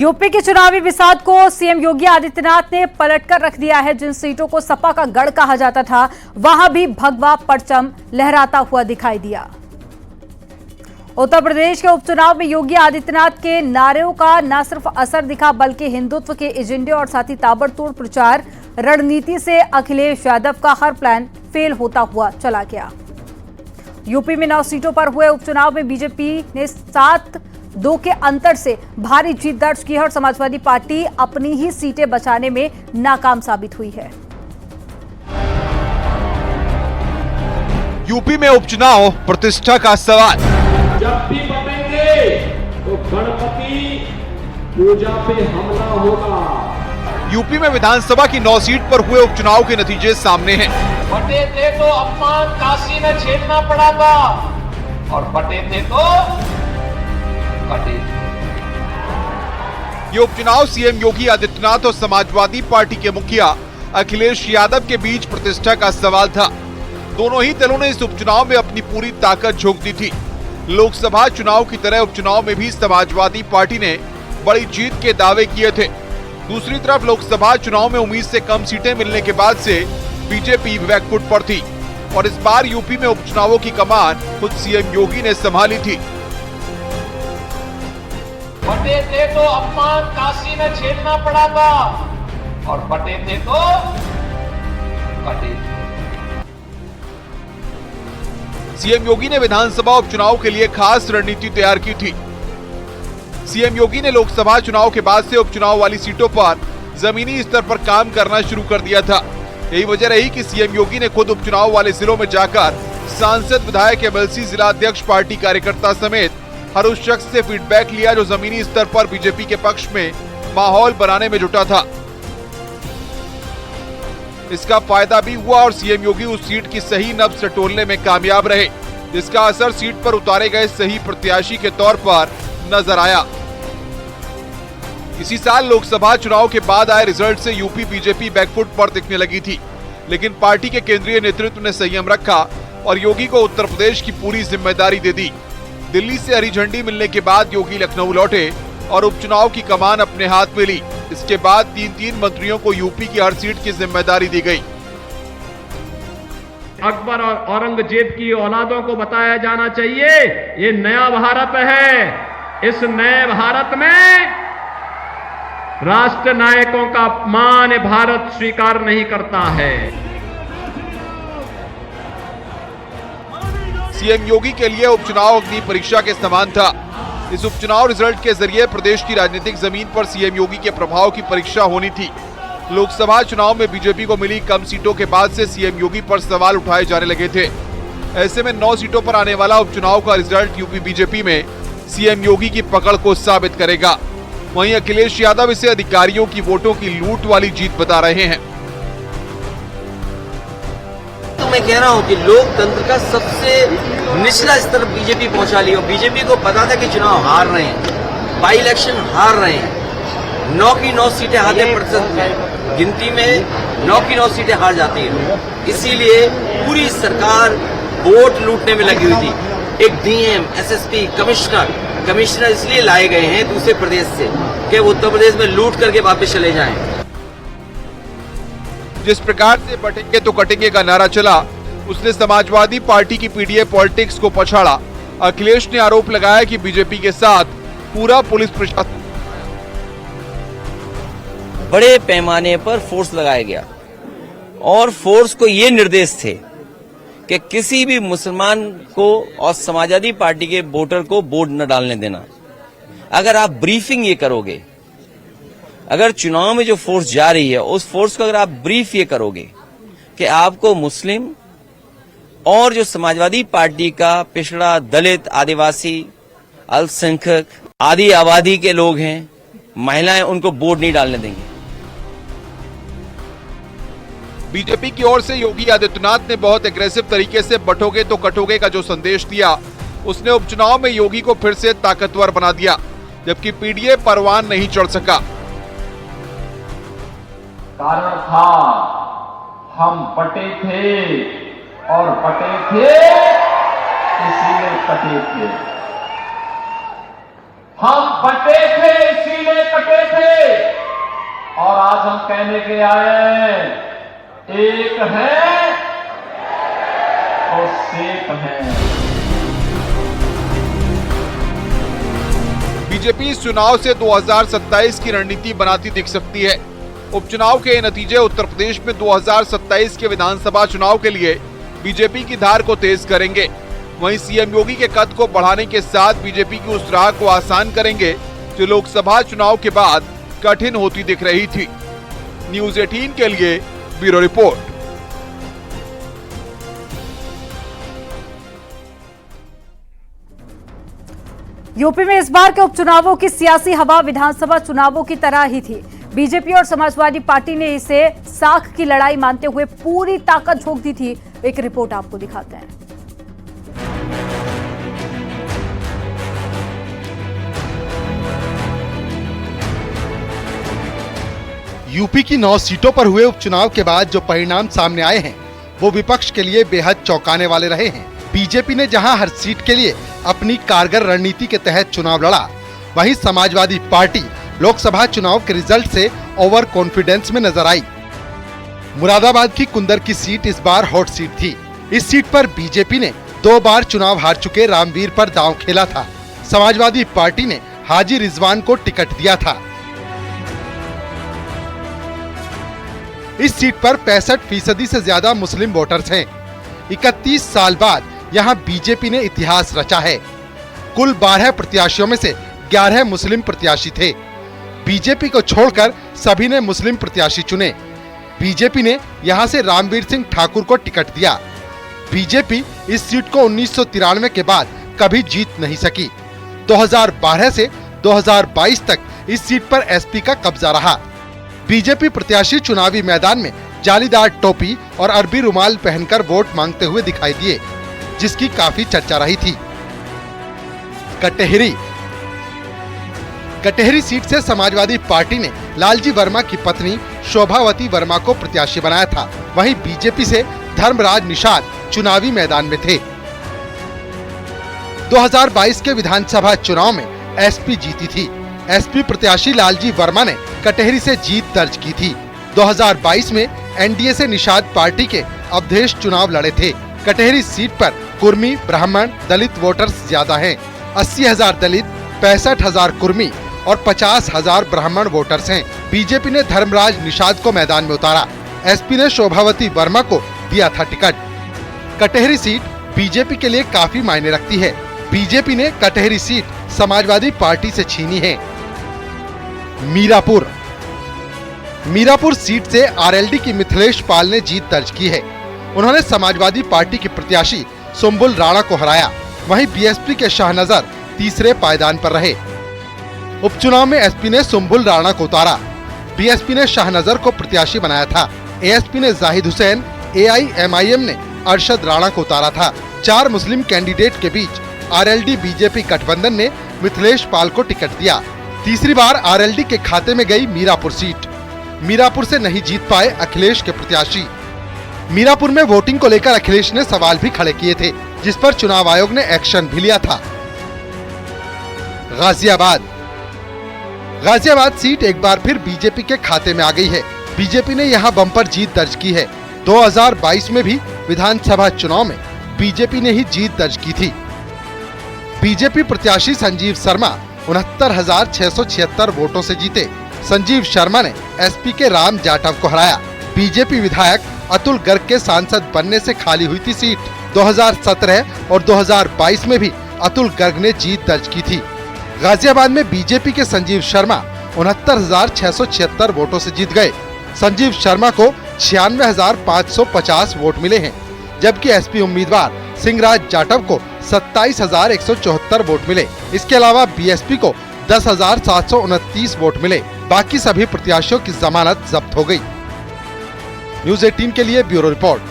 UP के चुनावी बिसात को सीएम योगी आदित्यनाथ ने पलटकर रख दिया है। जिन सीटों को सपा का गढ़ कहा जाता था, वहां भी भगवा परचम लहराता हुआ दिखाई दिया। उत्तर प्रदेश के उपचुनाव में योगी आदित्यनाथ के नारों का न सिर्फ असर दिखा, बल्कि हिंदुत्व के एजेंडे और साथ ही ताबड़तोड़ प्रचार रणनीति से अखिलेश यादव का हर प्लान फेल होता हुआ चला गया। यूपी में 9 सीटों पर हुए उपचुनाव में बीजेपी ने 7-2 के अंतर से भारी जीत दर्ज की है और समाजवादी पार्टी अपनी ही सीटें बचाने में नाकाम साबित हुई है। यूपी में उपचुनाव प्रतिष्ठा का सवाल। जब भी बटेंगे तो गणपति पूजा पे हमला होगा। यूपी में विधानसभा की 9 सीट पर हुए उपचुनाव के नतीजे सामने हैं। बटे थे तो अपमान काशी में झेलना पड़ा था और बटे थे तो कटे। ये उपचुनाव सीएम योगी आदित्यनाथ और समाजवादी पार्टी के मुखिया अखिलेश यादव के बीच प्रतिष्ठा का सवाल था। दोनों ही दलों ने इस उपचुनाव में अपनी पूरी ताकत झोंक दी थी। लोकसभा चुनाव की तरह उपचुनाव में भी समाजवादी पार्टी ने बड़ी जीत के दावे किए थे। दूसरी तरफ लोकसभा चुनाव में उम्मीद से कम सीटें मिलने के बाद से बीजेपी बैकफुट पर थी और इस बार यूपी में उपचुनावों की कमान खुद सीएम योगी ने संभाली थी। बटे थे तो अपमान काशी में झेलना पड़ा था और बटे थे तो कटे। सीएम योगी ने विधानसभा उपचुनाव के लिए खास रणनीति तैयार की थी। सीएम योगी ने लोकसभा चुनाव के बाद से उपचुनाव वाली सीटों पर जमीनी स्तर पर काम करना शुरू कर दिया था। यही वजह रही कि सीएम योगी ने खुद उपचुनाव वाले जिलों में जाकर सांसद, विधायक, एमएलसी, जिला अध्यक्ष, पार्टी कार्यकर्ता समेत हर उस शख्स से फीडबैक लिया जो जमीनी स्तर पर बीजेपी के पक्ष में माहौल बनाने में जुटा था। इसका फायदा भी हुआ और सीएम योगी उस सीट की सही नब्ज टटोलने में कामयाब रहे, जिसका असर सीट पर उतारे गए सही प्रत्याशी के तौर पर नजर आया। इसी साल लोकसभा चुनाव के बाद आए रिजल्ट से यूपी बीजेपी बैकफुट पर दिखने लगी थी, लेकिन पार्टी के केंद्रीय नेतृत्व ने संयम रखा और योगी को उत्तर प्रदेश की पूरी जिम्मेदारी दे दी। दिल्ली से हरी झंडी मिलने के बाद योगी लखनऊ लौटे और उपचुनाव की कमान अपने हाथ में ली। इसके बाद 3 मंत्रियों को यूपी की हर सीट की जिम्मेदारी दी गई। अकबर और औरंगजेब की औलादों को बताया जाना चाहिए, ये नया भारत है। इस नए भारत में राष्ट्र नायकों का अपमान भारत स्वीकार नहीं करता है। सीएम योगी के लिए उपचुनाव अग्नि परीक्षा के समान था। इस उपचुनाव रिजल्ट के जरिए प्रदेश की राजनीतिक जमीन पर सीएम योगी के प्रभाव की परीक्षा होनी थी। लोकसभा चुनाव में बीजेपी को मिली कम सीटों के बाद से सीएम योगी पर सवाल उठाए जाने लगे थे। ऐसे में 9 सीटों पर आने वाला उपचुनाव का रिजल्ट यूपी बीजेपी में सीएम योगी की पकड़ को साबित करेगा। वहीं अखिलेश यादव इसे अधिकारियों की वोटों की लूट वाली जीत बता रहे हैं। तो मैं कह रहा हूं कि लोकतंत्र का सबसे निचला स्तर बीजेपी पहुंचा लिया। बीजेपी को पता था कि चुनाव हार रहे हैं, बाई इलेक्शन हार रहे हैं। 9 की 9 सीटें हारे प्रतिशत में गिनती में 9 की 9 सीटें हार जाती है। इसीलिए पूरी सरकार वोट लूटने में लगी हुई थी। एक डीएम, एसएसपी, कमिश्नर इसलिए लाए गए हैं दूसरे प्रदेश से कि वो उत्तर प्रदेश में लूट करके वापस चले जाएं। जिस प्रकार से बटेंगे तो कटेंगे का नारा चला, उसने समाजवादी पार्टी की पीडीए पॉलिटिक्स को पछाड़ा। अखिलेश ने आरोप लगाया कि बीजेपी के साथ पूरा पुलिस प्रशासन बड़े पैमाने पर फोर्स लगाया गया और फोर्स को ये निर्देश थे कि किसी भी मुसलमान को और समाजवादी पार्टी के वोटर को वोट न डालने देना। अगर आप ब्रीफिंग ये करोगे, अगर चुनाव में जो फोर्स जा रही है उस फोर्स को अगर आप ब्रीफ ये करोगे कि आपको मुस्लिम और जो समाजवादी पार्टी का पिछड़ा, दलित, आदिवासी, अल्पसंख्यक आदि आबादी के लोग हैं, महिलाएं, उनको वोट नहीं डालने देंगे। बीजेपी की ओर से योगी आदित्यनाथ ने बहुत एग्रेसिव तरीके से बटोगे तो कटोगे का जो संदेश दिया, उसने उपचुनाव में योगी को फिर से ताकतवर बना दिया, जबकि पीडीए परवान नहीं चढ़ सका। कारण था हम बटे थे और बटे थे इसीलिए कटे थे। हम बंटे थे, इसीलिए कटे थे, और आज हम कहने के आए एक है और सेफ है। बीजेपी इस चुनाव से 2027 की रणनीति बनाती दिख सकती है। उपचुनाव के नतीजे उत्तर प्रदेश में 2027 के विधानसभा चुनाव के लिए बीजेपी की धार को तेज करेंगे। वहीं सीएम योगी के कद को बढ़ाने के साथ बीजेपी की उस राह को आसान करेंगे जो लोकसभा चुनाव के बाद कठिन होती दिख रही थी। न्यूज़ 18 के लिए ब्यूरो रिपोर्ट। यूपी में इस बार के उपचुनावों की सियासी हवा विधानसभा चुनावों की तरह ही थी। बीजेपी और समाजवादी पार्टी ने इसे साख की लड़ाई मानते हुए पूरी ताकत झोंक दी थी। एक रिपोर्ट आपको दिखाते हैं। यूपी की 9 सीटों पर हुए उपचुनाव के बाद जो परिणाम सामने आए हैं वो विपक्ष के लिए बेहद चौंकाने वाले रहे हैं। बीजेपी ने जहां हर सीट के लिए अपनी कारगर रणनीति के तहत चुनाव लड़ा, वहीं समाजवादी पार्टी लोकसभा चुनाव के रिजल्ट से ओवर कॉन्फिडेंस में नजर आई। मुरादाबाद की कुंदर की सीट इस बार हॉट सीट थी। इस सीट पर बीजेपी ने 2 बार चुनाव हार चुके रामवीर पर दांव खेला था। समाजवादी पार्टी ने हाजी रिजवान को टिकट दिया था। इस सीट पर 65% से ज्यादा मुस्लिम वोटर्स हैं। 31 साल बाद यहां बीजेपी ने इतिहास रचा है। कुल 12 प्रत्याशियों में से 11 मुस्लिम प्रत्याशी थे। बीजेपी को छोड़कर सभी ने मुस्लिम प्रत्याशी चुने। बीजेपी ने यहां से रामवीर सिंह ठाकुर को टिकट दिया। बीजेपी इस सीट को 1993 के बाद कभी जीत नहीं सकी। 2012 से 2022 तक इस सीट पर एसपी का कब्जा रहा। बीजेपी प्रत्याशी चुनावी मैदान में जालीदार टोपी और अरबी रुमाल पहनकर वोट मांगते हुए दिखाई दिए, जिसकी काफी चर्चा रही थी। कटेहरी सीट से समाजवादी पार्टी ने लालजी वर्मा की पत्नी शोभावती वर्मा को प्रत्याशी बनाया था। वहीं बीजेपी से धर्मराज निषाद चुनावी मैदान में थे। 2022 के विधानसभा चुनाव में एसपी जीती थी। एसपी प्रत्याशी लालजी वर्मा ने कटेहरी से जीत दर्ज की थी। 2022 में एनडीए से निषाद पार्टी के अवधेश चुनाव लड़े थे। कटेहरी सीट पर कुर्मी, ब्राह्मण, दलित वोटर्स ज्यादा हैं। 80,000 दलित, 65,000 कुर्मी और 50,000 ब्राह्मण वोटर्स हैं। बीजेपी ने धर्मराज निषाद को मैदान में उतारा। एसपी ने शोभावती वर्मा को दिया था टिकट। कटेहरी सीट बीजेपी के लिए काफी मायने रखती है। बीजेपी ने कटेहरी सीट समाजवादी पार्टी से छीनी है। मीरापुर सीट से आरएलडी की मिथिलेश पाल ने जीत दर्ज की है। उन्होंने समाजवादी पार्टी के प्रत्याशी सुम्बुल राणा को हराया। वहीं बीएसपी के शाहनजर तीसरे पायदान पर रहे। उपचुनाव में एसपी ने सुम्बुल राणा को उतारा। बीएसपी ने शाहनजर को प्रत्याशी बनाया था। एएसपी ने जाहिद हुसैन, एआईएमआईएम ने अरशद राणा को उतारा था। 4 मुस्लिम कैंडिडेट के बीच आरएलडी बीजेपी गठबंधन ने मिथिलेश पाल को टिकट दिया। तीसरी बार आरएलडी के खाते में गई मीरापुर सीट। मीरापुर से नहीं जीत पाए अखिलेश के प्रत्याशी। मीरापुर में वोटिंग को लेकर अखिलेश ने सवाल भी खड़े किए थे, जिस पर चुनाव आयोग ने एक्शन भी लिया था। गाजियाबाद सीट एक बार फिर बीजेपी के खाते में आ गई है। बीजेपी ने यहां बम्पर जीत दर्ज की है। 2022 में भी विधानसभा चुनाव में बीजेपी ने ही जीत दर्ज की थी। बीजेपी प्रत्याशी संजीव शर्मा 69,676 वोटों से जीते। संजीव शर्मा ने एसपी के राम जाटव को हराया। बीजेपी विधायक अतुल गर्ग के सांसद बनने से खाली हुई थी सीट। 2017 और 2022 में भी अतुल गर्ग ने जीत दर्ज की थी। गाजियाबाद में बीजेपी के संजीव शर्मा 69,676 वोटों से जीत गए। संजीव शर्मा को 96,550 वोट मिले हैं, जबकि एसपी उम्मीदवार सिंहराज जाटव को 27,174 वोट मिले। इसके अलावा बीएसपी को 10,729 वोट मिले। बाकी सभी प्रत्याशियों की जमानत जब्त हो गई। न्यूज़ 18 के लिए ब्यूरो रिपोर्ट।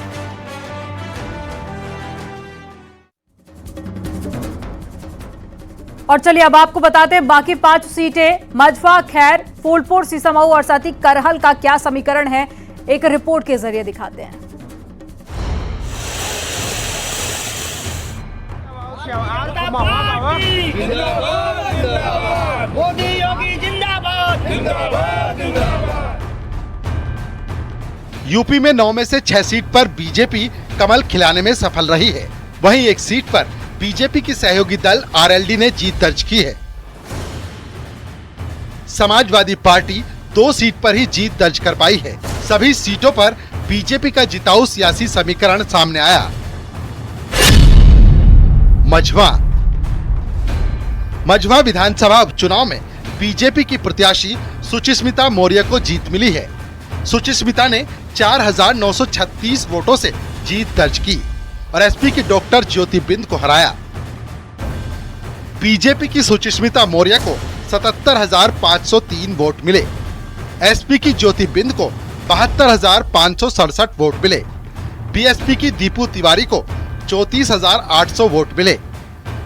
और चलिए अब आपको बताते हैं बाकी 5 सीटें मजफा, खैर, फूलपुर, सीसामऊ और साथ ही करहल का क्या समीकरण है, एक रिपोर्ट के जरिए दिखाते हैं। मोदी योगी जिंदाबाद यूपी में 9 में से 6 सीट पर बीजेपी कमल खिलाने में सफल रही है। वहीं एक सीट पर बीजेपी की सहयोगी दल आरएलडी ने जीत दर्ज की है। समाजवादी पार्टी 2 सीट पर ही जीत दर्ज कर पाई है। सभी सीटों पर बीजेपी का जिताऊ सियासी समीकरण सामने आया। मझवा विधानसभा उपचुनाव में बीजेपी की प्रत्याशी सुचिस्मिता मौर्य को जीत मिली है। सुचिस्मिता ने 4,936 वोटों से जीत दर्ज की और एसपी की डॉक्टर ज्योति बिंद को हराया। बीजेपी की सुचिस्मिता मौर्य को 77,503 वोट मिले। एसपी की ज्योति बिंद को 72,567 वोट मिले। बीएसपी की दीपू तिवारी को 34,800 वोट मिले।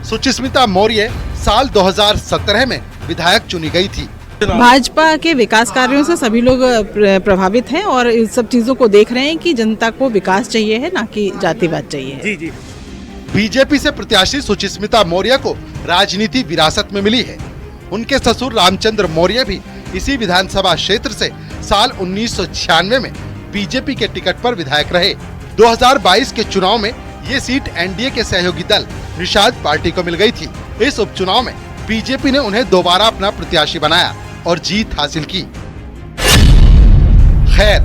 सुचिस्मिता मौर्य साल 2017 में विधायक चुनी गई थी। भाजपा के विकास कार्यों से सभी लोग प्रभावित हैं और इन सब चीजों को देख रहे हैं कि जनता को विकास चाहिए है, ना कि जातिवाद चाहिए है। जी। बीजेपी से प्रत्याशी सुचिस्मिता मौर्य को राजनीति विरासत में मिली है। उनके ससुर रामचंद्र मौर्य भी इसी विधानसभा क्षेत्र से साल 1996 में बीजेपी के टिकट पर विधायक रहे। 2022 के चुनाव में ये सीट एनडीए के सहयोगी दल निषाद पार्टी को मिल गई थी। इस उपचुनाव में बीजेपी ने उन्हें दोबारा अपना प्रत्याशी बनाया और जीत हासिल की। खैर,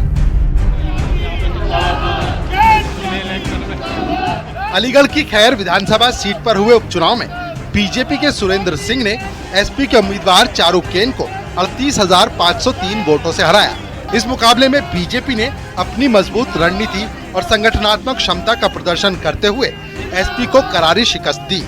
अलीगढ़ की खैर विधानसभा सीट पर हुए उपचुनाव में बीजेपी के सुरेंद्र सिंह ने एसपी के उम्मीदवार चारू केन को 38,503 वोटों से हराया। इस मुकाबले में बीजेपी ने अपनी मजबूत रणनीति और संगठनात्मक क्षमता का प्रदर्शन करते हुए एसपी को करारी शिकस्त दी।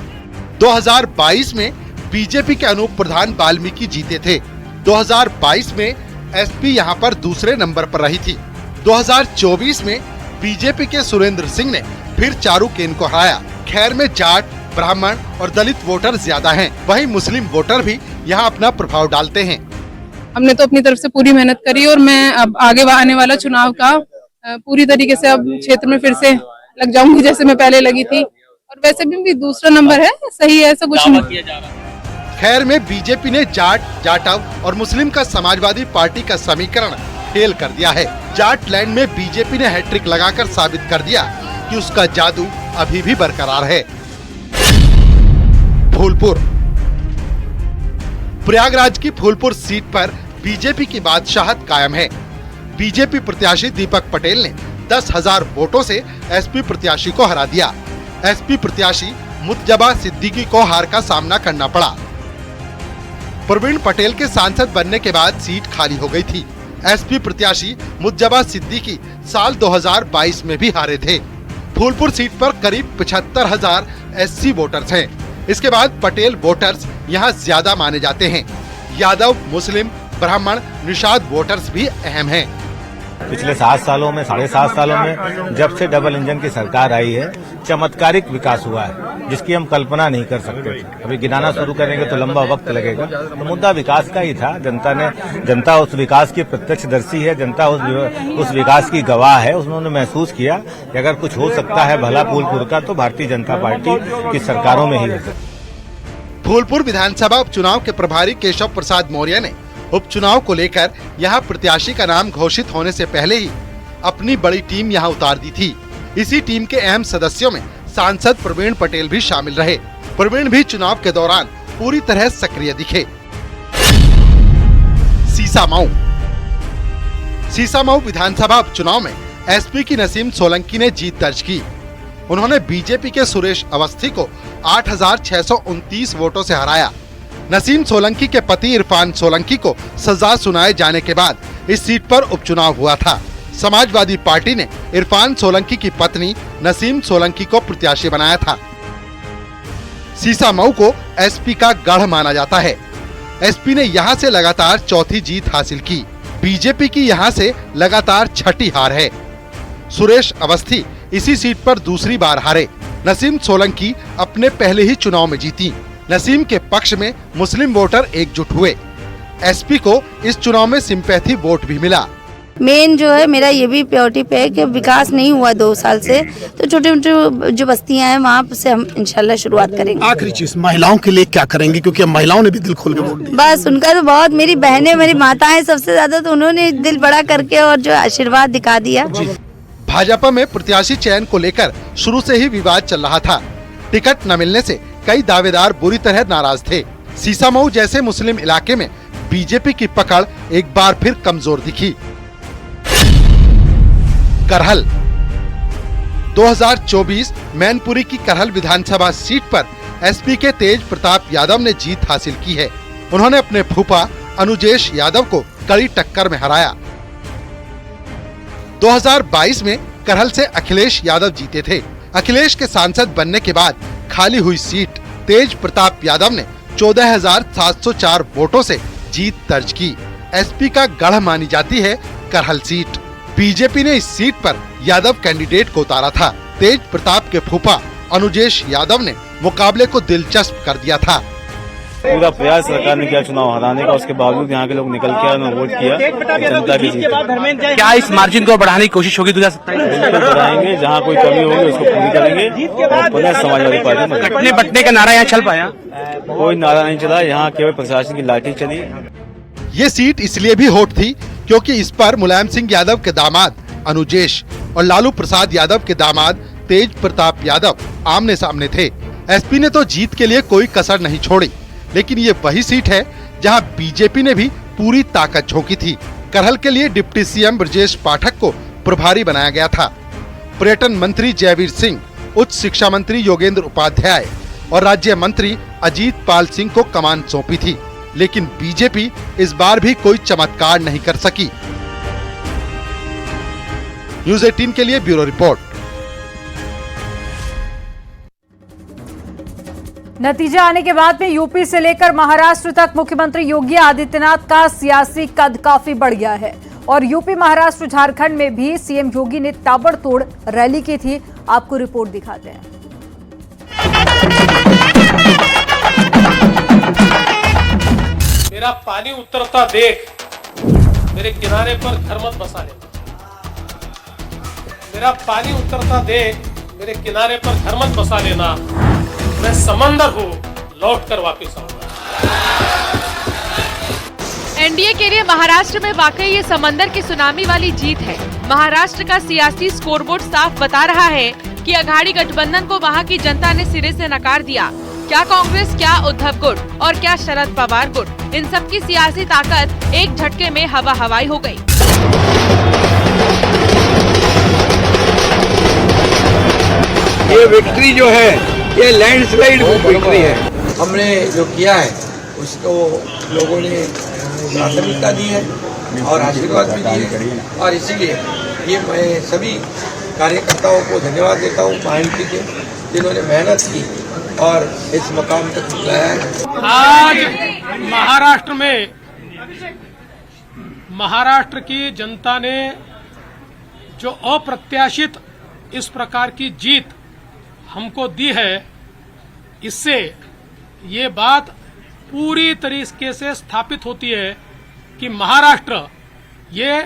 2022 में बीजेपी के अनूप प्रधान वाल्मीकि जीते थे। 2022 में एसपी यहां पर दूसरे नंबर पर रही थी। 2024 में बीजेपी के सुरेंद्र सिंह ने फिर चारू केन को हराया। खैर में जाट, ब्राह्मण और दलित वोटर ज्यादा हैं। वहीं मुस्लिम वोटर भी यहां अपना प्रभाव डालते हैं। हमने तो अपनी तरफ से पूरी मेहनत करी और मैं अब आगे आने वाला चुनाव का पूरी तरीके से अब क्षेत्र में फिर से लग जाऊंगी जैसे मैं पहले लगी थी। और वैसे भी दूसरा नंबर है, सही है, ऐसा कुछ नहीं। खैर में बीजेपी ने जाट, जाटव और मुस्लिम का समाजवादी पार्टी का समीकरण फेल कर दिया है। जाट लैंड में बीजेपी ने हैट्रिक लगाकर साबित कर दिया कि उसका जादू अभी भी बरकरार है। फूलपुर, प्रयागराज की फूलपुर सीट पर बीजेपी की बादशाहत कायम है। बीजेपी प्रत्याशी दीपक पटेल ने 10,000 वोटों से एसपी प्रत्याशी को हरा दिया। एसपी प्रत्याशी मुत्तजबा सिद्दीकी को हार का सामना करना पड़ा। प्रवीण पटेल के सांसद बनने के बाद सीट खाली हो गई थी। एसपी प्रत्याशी मुत्तजबा सिद्दीकी साल 2022 में भी हारे थे। फूलपुर सीट पर करीब 75,000 एससी वोटर्स हैं। इसके बाद पटेल वोटर्स यहाँ ज्यादा माने जाते हैं। यादव, मुस्लिम, ब्राह्मण, निषाद वोटर्स भी अहम हैं। पिछले 7 सालों में, 7.5 सालों में जब से डबल इंजन की सरकार आई है, चमत्कारिक विकास हुआ है जिसकी हम कल्पना नहीं कर सकते। अभी गिनाना शुरू करेंगे तो लंबा वक्त लगेगा। तो मुद्दा विकास का ही था। जनता उस विकास की प्रत्यक्षदर्शी है। जनता उस विकास की गवाह है। उन्होंने महसूस किया कि अगर कुछ हो सकता है भला फूलपुर का, तो भारतीय जनता पार्टी की सरकारों में ही हो सकता है। फूलपुर विधानसभा उपचुनाव के प्रभारी केशव प्रसाद मौर्य ने उपचुनाव को लेकर यहां प्रत्याशी का नाम घोषित होने से पहले ही अपनी बड़ी टीम यहां उतार दी थी। इसी टीम के अहम सदस्यों में सांसद प्रवीण पटेल भी शामिल रहे। प्रवीण भी चुनाव के दौरान पूरी तरह सक्रिय दिखे। सीसामऊ विधानसभा उपचुनाव में एसपी की नसीम सोलंकी ने जीत दर्ज की। उन्होंने बीजेपी के सुरेश अवस्थी को 8,629 वोटों से हराया। नसीम सोलंकी के पति इरफान सोलंकी को सजा सुनाए जाने के बाद इस सीट पर उपचुनाव हुआ था। समाजवादी पार्टी ने इरफान सोलंकी की पत्नी नसीम सोलंकी को प्रत्याशी बनाया था। सीसामऊ को एसपी का गढ़ माना जाता है। एसपी ने यहां से लगातार चौथी जीत हासिल की। बीजेपी की यहां से लगातार छठी हार है। सुरेश अवस्थी इसी सीट पर दूसरी बार हारे। नसीम सोलंकी अपने पहले ही चुनाव में जीती। नसीम के पक्ष में मुस्लिम वोटर एकजुट हुए। एसपी को इस चुनाव में सिंपैथी वोट भी मिला। मेन जो है मेरा ये भी प्रायोरिटी पे है कि विकास नहीं हुआ 2 साल से, तो छोटे छोटे जो बस्तियां हैं वहाँ से हम इंशाल्लाह शुरुआत करेंगे। आखिरी चीज, महिलाओं के लिए क्या करेंगे, क्योंकि महिलाओं ने भी दिल खोल के वोट दिया। बस उनका तो बहुत, मेरी बहनें मेरी माताएं सबसे ज्यादा, तो उन्होंने दिल बड़ा करके और जो आशीर्वाद दिखा दिया। भाजपा में प्रत्याशी चयन को लेकर शुरू से ही विवाद चल रहा था। टिकट न मिलने से कई दावेदार बुरी तरह नाराज थे। सीसामऊ जैसे मुस्लिम इलाके में बीजेपी की पकड़ एक बार फिर कमजोर दिखी। करहल 2024 मैनपुरी की करहल विधानसभा सीट पर एसपी के तेज प्रताप यादव ने जीत हासिल की है। उन्होंने अपने फूफा अनुजेश यादव को कड़ी टक्कर में हराया। 2022 में करहल से अखिलेश यादव जीते थे। अखिलेश के सांसद बनने के बाद खाली हुई सीट तेज प्रताप यादव ने 14,704 वोटों से जीत दर्ज की। एसपी का गढ़ मानी जाती है करहल सीट। बीजेपी ने इस सीट पर यादव कैंडिडेट को उतारा था। तेज प्रताप के फूफा अनुजेश यादव ने मुकाबले को दिलचस्प कर दिया था। पूरा प्रयास सरकार ने किया चुनाव हराने का, उसके बावजूद यहाँ के लोग निकल के उन्होंने वोट किया। जनता की जीत। क्या इस मार्जिन को बढ़ाने की कोशिश होगी 2027? बिल्कुल बढ़ाएंगे, जहाँ कोई कमी होगी उसको पूरी करेंगे और पुनः समाजवादी पार्टी। कटने बटने का नारा यहाँ चल पाया? कोई नारा नहीं चला, यहाँ केवल प्रशासन की लाठी चली। ये सीट इसलिए भी हॉट थी क्योंकि इस पर मुलायम सिंह यादव के दामाद अनुजेश और लालू प्रसाद यादव के दामाद तेज प्रताप यादव आमने सामने थे। एसपी ने तो जीत के लिए कोई कसर नहीं छोड़ी, लेकिन ये वही सीट है जहां बीजेपी ने भी पूरी ताकत झोंकी थी। करहल के लिए डिप्टी सीएम ब्रजेश पाठक को प्रभारी बनाया गया था। पर्यटन मंत्री जयवीर सिंह, उच्च शिक्षा मंत्री योगेंद्र उपाध्याय और राज्य मंत्री अजीत पाल सिंह को कमान सौंपी थी, लेकिन बीजेपी इस बार भी कोई चमत्कार नहीं कर सकी। न्यूज़ 18 के लिए ब्यूरो रिपोर्ट। नतीजा आने के बाद में यूपी से लेकर महाराष्ट्र तक मुख्यमंत्री योगी आदित्यनाथ का सियासी कद काफी बढ़ गया है और यूपी, महाराष्ट्र, झारखंड में भी सीएम योगी ने ताबड़तोड़ रैली की थी। आपको रिपोर्ट दिखाते हैं। मेरा पानी उतरता देख मेरे किनारे पर घर मत बसा लेना। मेरा पानी उतरता देख मेरे किनारे पर घर मत बसा लेना। मैं समंदर हूँ, लौट कर वापिस आऊंगा। एनडीए के लिए महाराष्ट्र में वाकई ये समंदर की सुनामी वाली जीत है। महाराष्ट्र का सियासी स्कोरबोर्ड साफ बता रहा है कि अघाड़ी गठबंधन को वहाँ की जनता ने सिरे से नकार दिया। क्या कांग्रेस, क्या उद्धव गुट और क्या शरद पवार गुट, इन सब की सियासी ताकत एक झटके में हवा हवाई हो गई। ये विक्ट्री जो है ये लैंडस्लाइड विक्ट्री है। हमने जो किया है उसको लोगों ने प्राथमिकता दी है और आशीर्वाद भी दिए हैं और इसीलिए ये मैं सभी कार्यकर्ताओं को धन्यवाद देता हूँ महायुति के, जिन्होंने मेहनत की और इस मकाम तक पहुंचाया है। आज महाराष्ट्र की जनता ने जो अप्रत्याशित इस प्रकार की जीत हमको दी है, इससे ये बात पूरी तरीके से स्थापित होती है कि महाराष्ट्र ये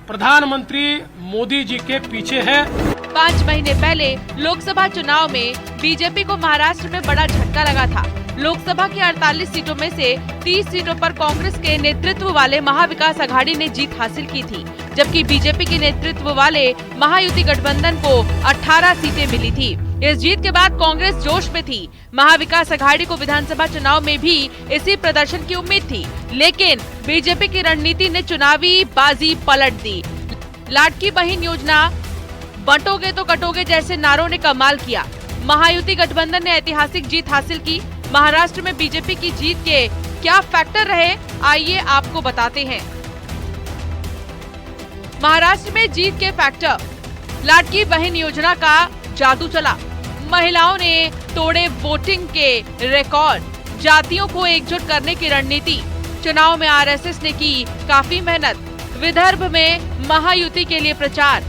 प्रधानमंत्री मोदी जी के पीछे है। 5 महीने पहले लोकसभा चुनाव में बीजेपी को महाराष्ट्र में बड़ा झटका लगा था। लोकसभा की 48 सीटों में से 30 सीटों पर कांग्रेस के नेतृत्व वाले महाविकास अघाड़ी ने जीत हासिल की थी, जबकि बीजेपी के नेतृत्व वाले महायुति गठबंधन को 18 सीटें मिली थी। इस जीत के बाद कांग्रेस जोश में थी। महाविकास अघाड़ी को विधानसभा चुनाव में भी इसी प्रदर्शन की उम्मीद थी, लेकिन बीजेपी की रणनीति ने चुनावी बाजी पलट दी। लाडकी बहन योजना, बंटोगे तो कटोगे जैसे नारों ने कमाल किया। महायुति गठबंधन ने ऐतिहासिक जीत हासिल की। महाराष्ट्र में बीजेपी की जीत के क्या फैक्टर रहे, आइए आपको बताते हैं। महाराष्ट्र में जीत के फैक्टर, लाडकी बहन योजना का जादू चला। महिलाओं ने तोड़े वोटिंग के रिकॉर्ड, जातियों को एकजुट करने की रणनीति। चुनाव में आरएसएस ने की काफी मेहनत। विदर्भ में महायुति के लिए प्रचार,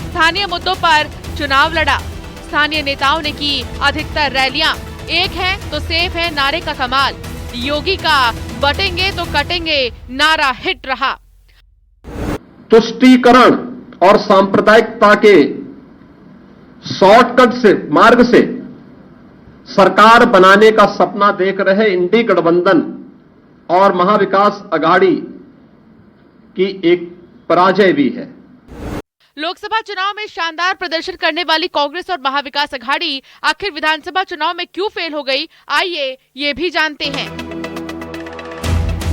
स्थानीय मुद्दों पर चुनाव लड़ा। स्थानीय नेताओं ने की अधिकतर रैलियां। एक है तो सेफ है नारे का कमाल। योगी का बटेंगे तो कटेंगे नारा हिट रहा। तुष्टीकरण और सांप्रदायिकता के शॉर्टकट से मार्ग से सरकार बनाने का सपना देख रहे इंडी गठबंधन और महाविकास अघाड़ी की एक पराजय भी है। लोकसभा चुनाव में शानदार प्रदर्शन करने वाली कांग्रेस और महाविकास अघाड़ी आखिर विधानसभा चुनाव में क्यों फेल हो गई, आइए ये भी जानते हैं।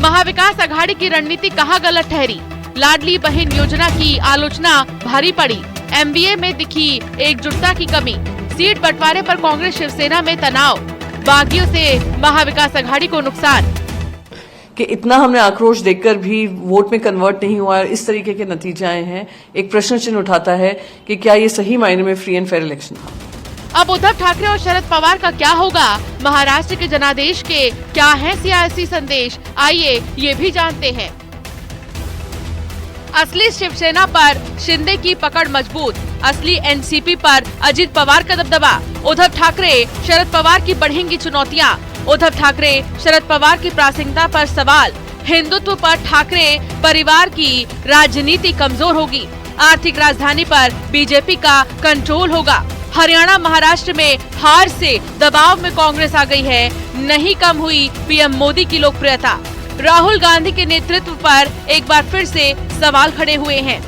महाविकास अघाड़ी की रणनीति कहां गलत ठहरी? लाडली बहन योजना की आलोचना भारी पड़ी, एमबीए में दिखी एकजुटता की कमी, सीट बंटवारे पर कांग्रेस शिवसेना में तनाव, बागियों से महाविकास अघाड़ी को नुकसान। कि इतना हमने आक्रोश देखकर भी वोट में कन्वर्ट नहीं हुआ, इस तरीके के नतीजे आए हैं, एक प्रश्न चिन्ह उठाता है कि क्या ये सही मायने में फ्री एंड फेयर इलेक्शन था। अब उद्धव ठाकरे और शरद पवार का क्या होगा? महाराष्ट्र के जनादेश के क्या है सियासी संदेश, आइए ये भी जानते हैं। असली शिवसेना पर शिंदे की पकड़ मजबूत, असली एनसीपी पर अजित पवार का दबदबा, उद्धव ठाकरे शरद पवार की बढ़ेंगी चुनौतियां, उद्धव ठाकरे शरद पवार की प्रासंगिकता पर सवाल, हिंदुत्व पर ठाकरे परिवार की राजनीति कमजोर होगी, आर्थिक राजधानी पर बीजेपी का कंट्रोल होगा, हरियाणा महाराष्ट्र में हार से दबाव में कांग्रेस आ गई है, नहीं कम हुई पीएम मोदी की लोकप्रियता, राहुल गांधी के नेतृत्व पर एक बार फिर से सवाल खड़े हुए हैं।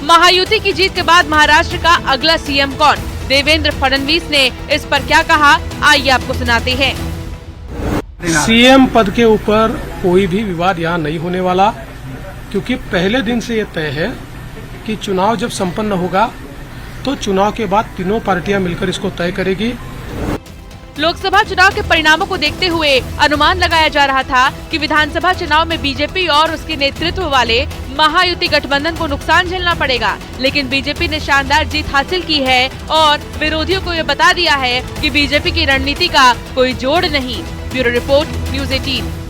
महायुति की जीत के बाद महाराष्ट्र का अगला सीएम कौन? देवेंद्र फडणवीस ने इस पर क्या कहा, आइए आपको सुनाते हैं। सीएम पद के ऊपर कोई भी विवाद यहाँ नहीं होने वाला, क्योंकि पहले दिन से ये तय है कि चुनाव जब संपन्न होगा तो चुनाव के बाद तीनों पार्टियां मिलकर इसको तय करेगी। लोकसभा चुनाव के परिणामों को देखते हुए अनुमान लगाया जा रहा था कि विधानसभा चुनाव में बीजेपी और उसके नेतृत्व वाले महायुति गठबंधन को नुकसान झेलना पड़ेगा, लेकिन बीजेपी ने शानदार जीत हासिल की है और विरोधियों को ये बता दिया है कि बीजेपी की रणनीति का कोई जोड़ नहीं। Bureau report, news 18।